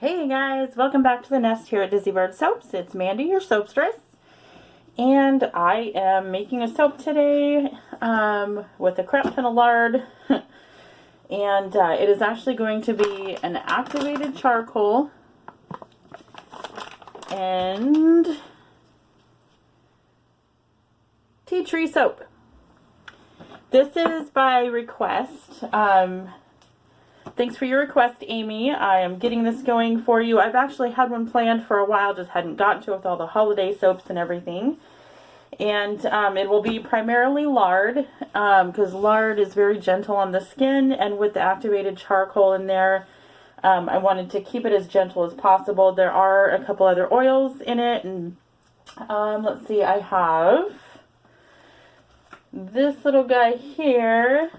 Hey guys, welcome back to the nest here at Dizzy Bird Soaps. It's Mandy, your soapstress, and I am making a soap today with a crap ton of lard, and it is actually going to be an activated charcoal and tea tree soap. This is by request. Thanks for your request, Amy. I am getting this going for you. I've actually had one planned for a while, just hadn't gotten to it with all the holiday soaps and everything. And it will be primarily lard, because lard is very gentle on the skin, and with the activated charcoal in there, I wanted to keep it as gentle as possible. There are a couple other oils in it, and let's see, I have this little guy here.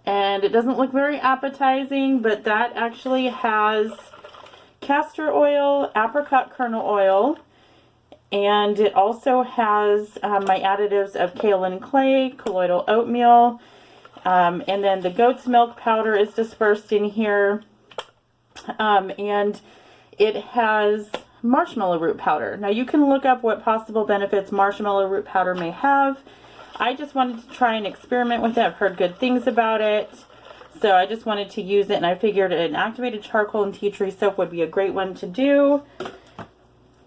And it doesn't look very appetizing, but that actually has castor oil, apricot kernel oil, and it also has my additives of kaolin clay, colloidal oatmeal, and then the goat's milk powder is dispersed in here, and it has marshmallow root powder. Now you can look up what possible benefits marshmallow root powder may have. I just wanted to try and experiment with it. I've heard good things about it, so I just wanted to use it, and I figured an activated charcoal and tea tree soap would be a great one to do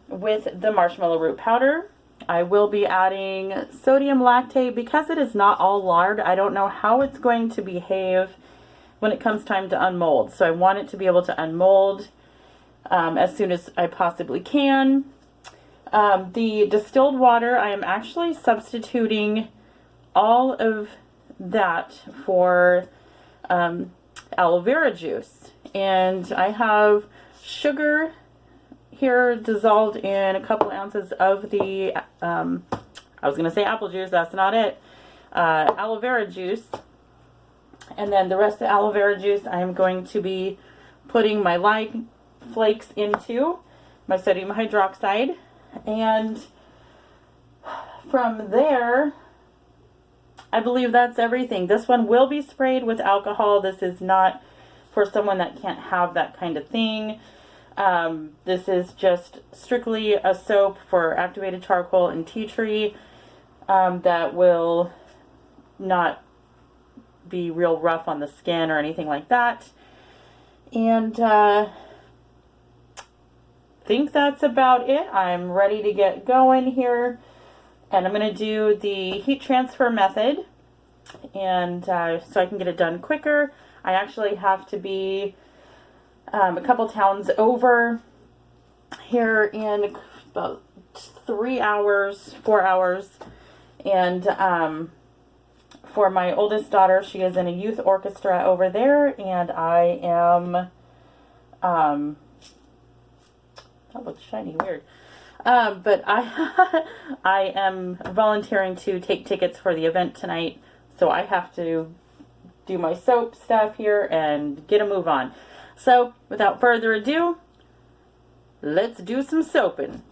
with the marshmallow root powder. I will be adding sodium lactate because it is not all lard. I don't know how it's going to behave when it comes time to unmold, so I want it to be able to unmold as soon as I possibly can. The distilled water, I am actually substituting all of that for aloe vera juice, and I have sugar here dissolved in a couple ounces of the I was gonna say apple juice, that's not it, aloe vera juice, and then the rest of the aloe vera juice I am going to be putting my lye flakes into, my sodium hydroxide, and from there I believe that's everything. This one will be sprayed with alcohol. This is not for someone that can't have that kind of thing. This is just strictly a soap for activated charcoal and tea tree that will not be real rough on the skin or anything like that. And I think that's about it. I'm ready to get going here. And I'm going to do the heat transfer method, and so I can get it done quicker. I actually have to be a couple towns over here in about 3 hours, 4 hours. And for my oldest daughter, she is in a youth orchestra over there, and I am, that looks shiny, weird. But I am volunteering to take tickets for the event tonight, so I have to do my soap stuff here and get a move on. So, without further ado, let's do some soaping.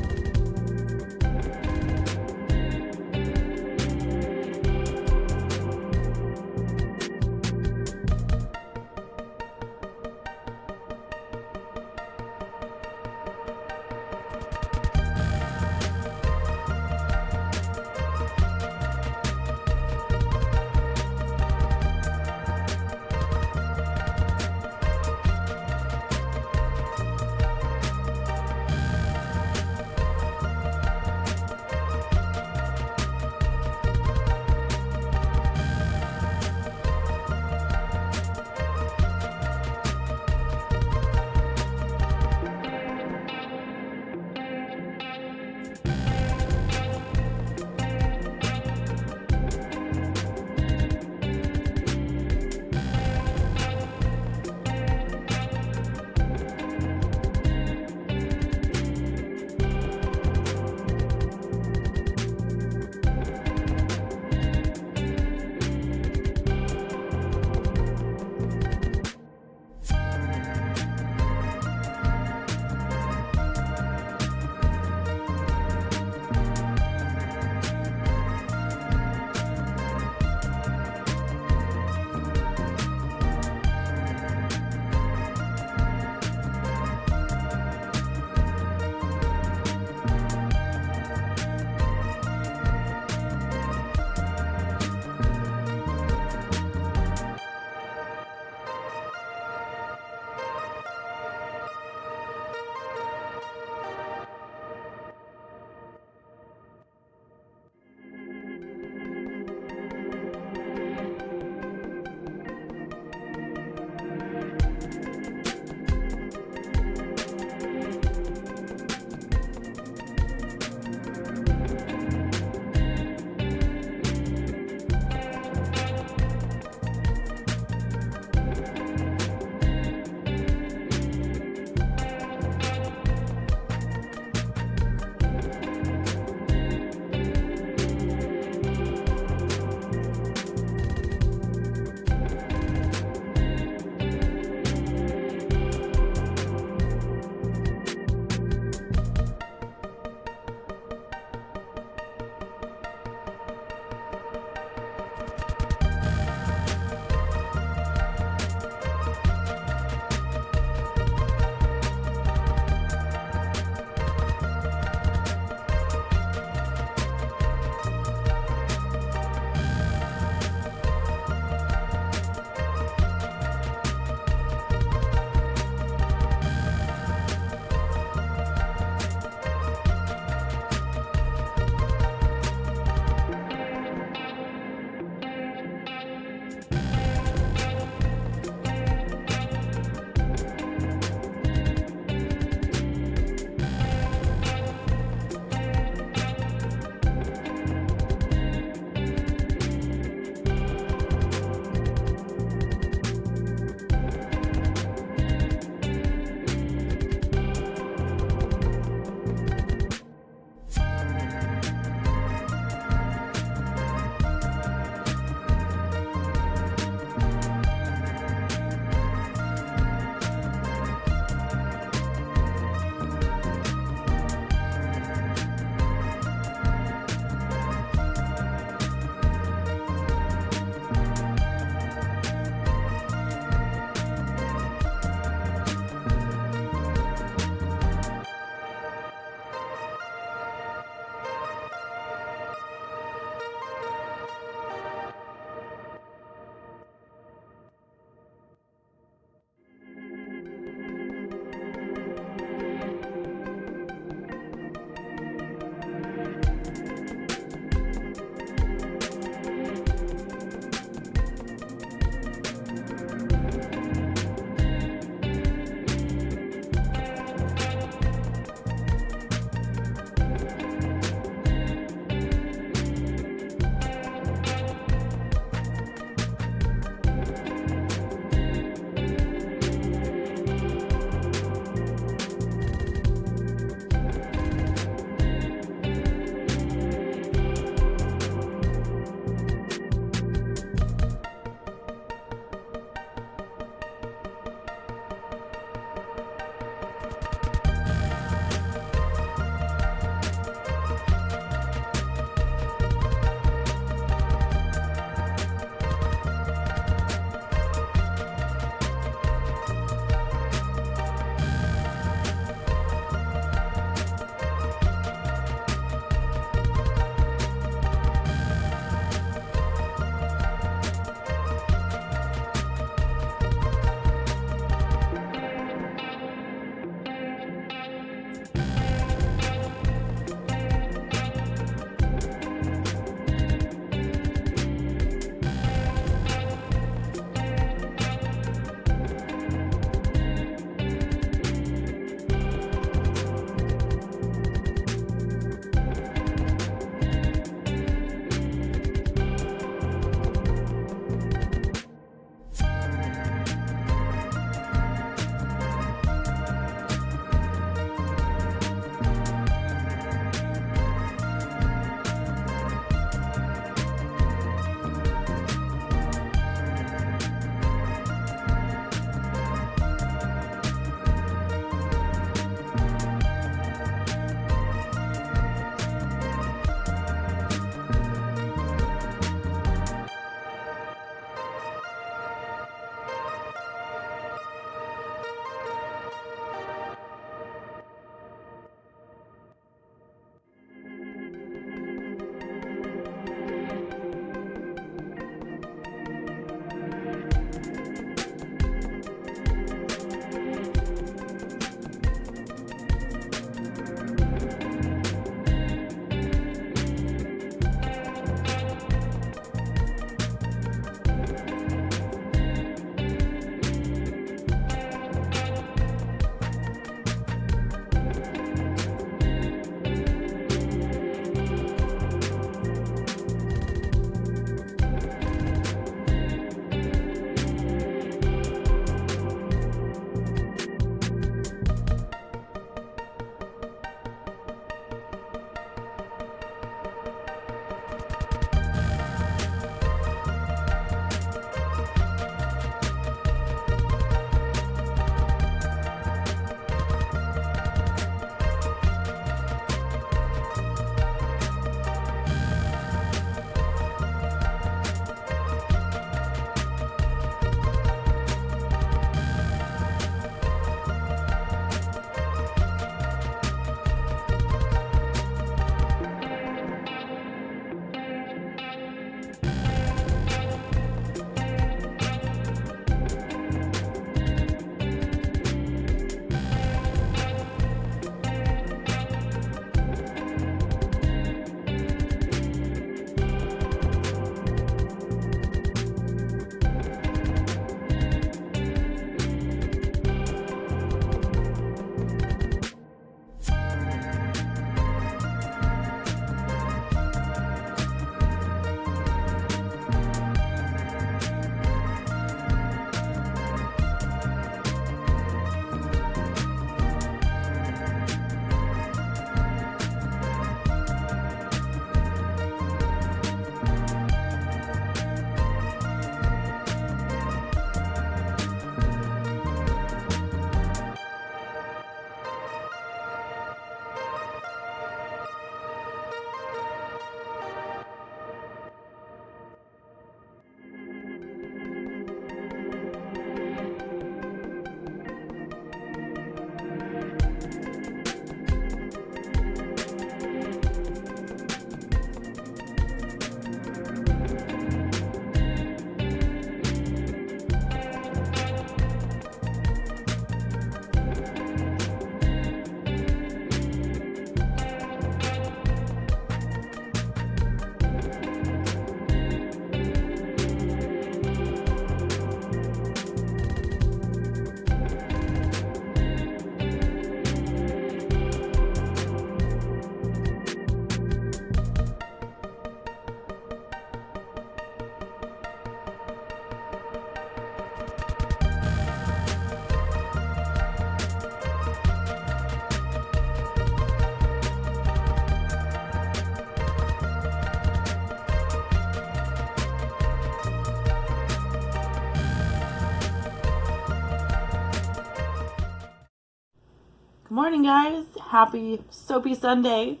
Good morning, guys. Happy Soapy Sunday.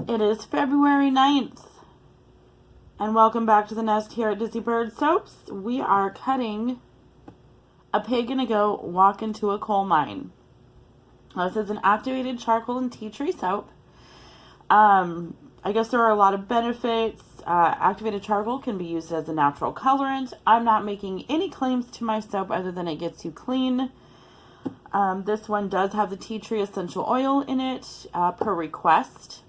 It is February 9th. And welcome back to the nest here at Dizzy Bird Soaps. We are cutting A Pig and a Goat Walk into a Coal Mine. This is an activated charcoal and tea tree soap. I guess there are a lot of benefits. Activated charcoal can be used as a natural colorant. I'm not making any claims to my soap other than it gets you clean. This one does have the tea tree essential oil in it per request.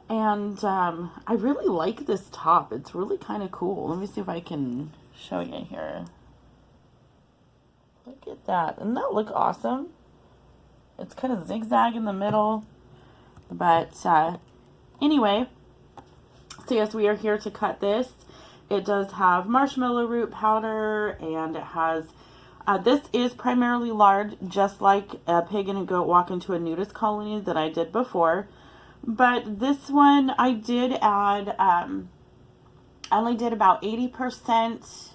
And I really like this top. It's really kind of cool. Let me see if I can show you here. Look at that. Doesn't that look awesome? It's kind of zigzag in the middle. But anyway, so yes, we are here to cut this. It does have marshmallow root powder, and it has, this is primarily lard, just like A Pig and a Goat Walk into a Nudist Colony that I did before. But this one I did add, I only did about 80%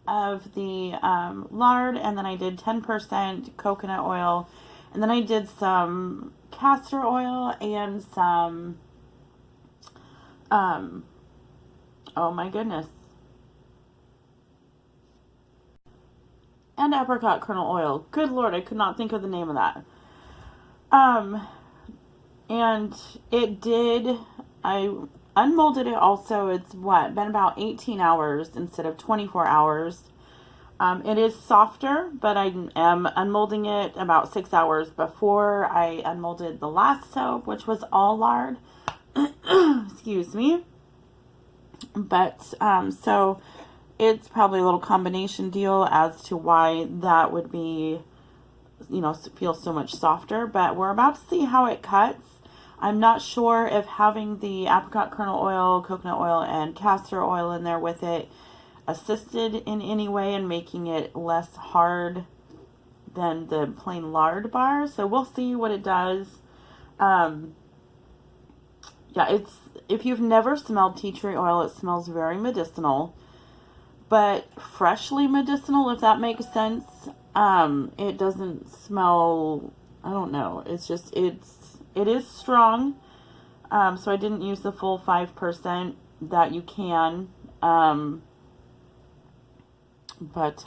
of the lard, and then I did 10% coconut oil, and then I did some castor oil and some, oh my goodness, and apricot kernel oil. Good Lord, I could not think of the name of that. And it did, I unmolded it also. It's been about 18 hours instead of 24 hours. It is softer, but I am unmolding it about 6 hours before I unmolded the last soap, which was all lard. Excuse me. But, so it's probably a little combination deal as to why that would be, you know, feel so much softer. But we're about to see how it cuts. I'm not sure if having the apricot kernel oil, coconut oil, and castor oil in there with it assisted in any way in making it less hard than the plain lard bar. So we'll see what it does. Yeah, if you've never smelled tea tree oil, it smells very medicinal, but freshly medicinal, if that makes sense. It doesn't smell, I don't know, it's just, it is strong. So I didn't use the full 5% that you can. But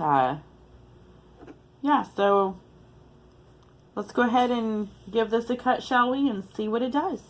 yeah, so let's go ahead and give this a cut, shall we, and see what it does.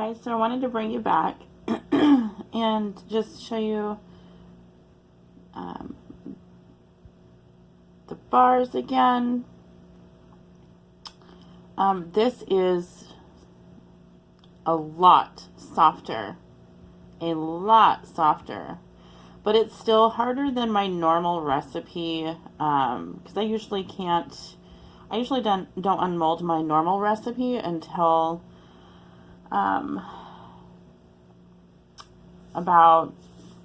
guys, so I wanted to bring you back and just show you the bars again. This is a lot softer, but it's still harder than my normal recipe, because I usually don't unmold my normal recipe until about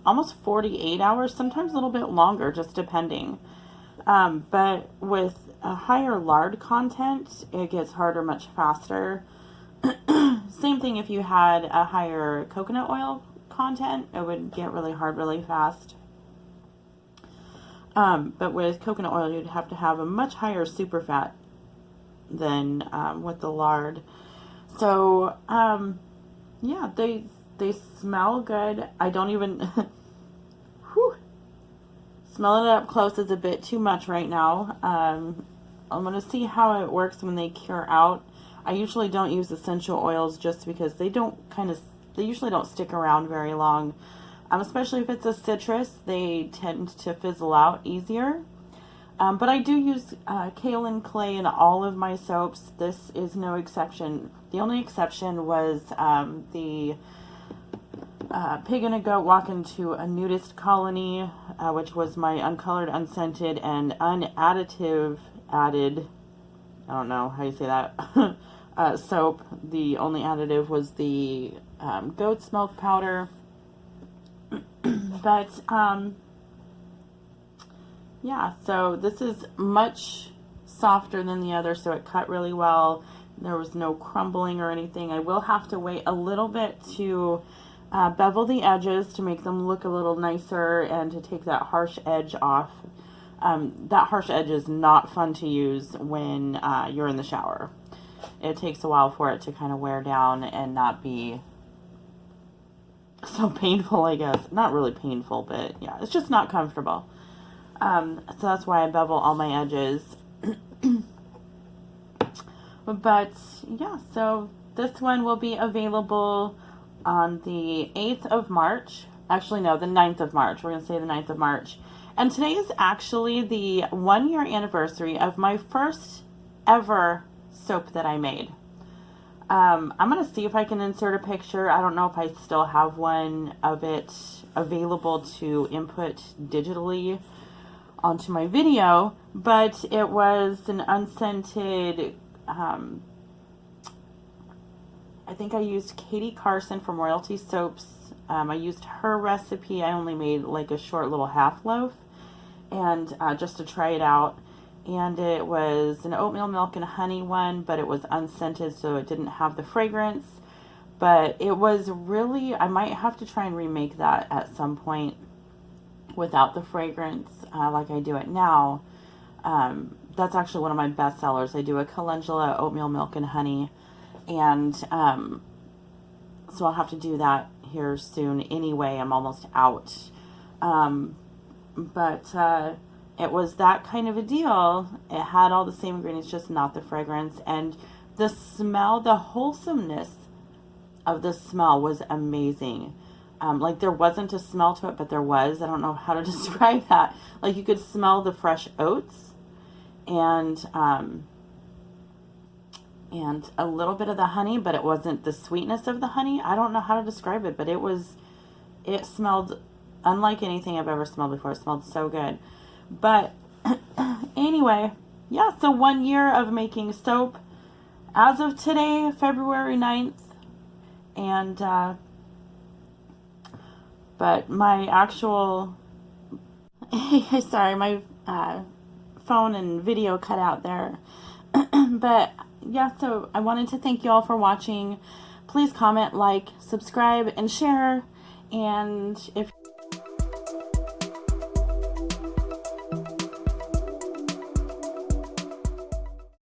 almost 48 hours, sometimes a little bit longer, just depending. But with a higher lard content, it gets harder much faster. Same thing if you had a higher coconut oil content, it would get really hard really fast. But with coconut oil, you'd have to have a much higher super fat than with the lard. So, yeah, they smell good. I don't even, whew, smelling it up close is a bit too much right now. I'm going to see how it works when they cure out. I usually don't use essential oils just because they usually don't stick around very long. Especially if it's a citrus, they tend to fizzle out easier. But I do use kaolin clay in all of my soaps. This is no exception. The only exception was the Pig and a Goat Walk into a Nudist Colony, which was my uncolored, unscented, and unadditive added, I don't know how you say that, soap. The only additive was the goat's milk powder. But, yeah, so this is much softer than the other, so it cut really well. There was no crumbling or anything. I will have to wait a little bit to bevel the edges to make them look a little nicer and to take that harsh edge off. That harsh edge is not fun to use when you're in the shower. It takes a while for it to kind of wear down and not be so painful, I guess. Not really painful, but yeah, it's just not comfortable. So that's why I bevel all my edges. But yeah, so this one will be available on the 8th of March. Actually, no, the 9th of March. We're going to say the 9th of March. And today is actually the 1-year anniversary of my first ever soap that I made. I'm going to see if I can insert a picture. I don't know if I still have one of it available to input digitally onto my video, but it was an unscented, I think I used Katie Carson from Royalty Soaps. I used her recipe. I only made like a short little half loaf, and just to try it out. And it was an oatmeal milk and honey one, but it was unscented, so it didn't have the fragrance. But it was really, I might have to try and remake that at some point without the fragrance, like I do it now. That's actually one of my best sellers. I do a calendula oatmeal milk and honey, and so I'll have to do that here soon anyway. I'm almost out. It was that kind of a deal. It had all the same ingredients, just not the fragrance. And the smell, the wholesomeness of the smell was amazing. Like there wasn't a smell to it, but there was. I don't know how to describe that. Like you could smell the fresh oats and a little bit of the honey, but it wasn't the sweetness of the honey. I don't know how to describe it, but it smelled unlike anything I've ever smelled before. It smelled so good. But anyway, yeah, so 1 year of making soap as of today, February 9th. And, but my actual, sorry, my phone and video cut out there. But yeah, so I wanted to thank you all for watching. Please comment, like, subscribe, and share. And if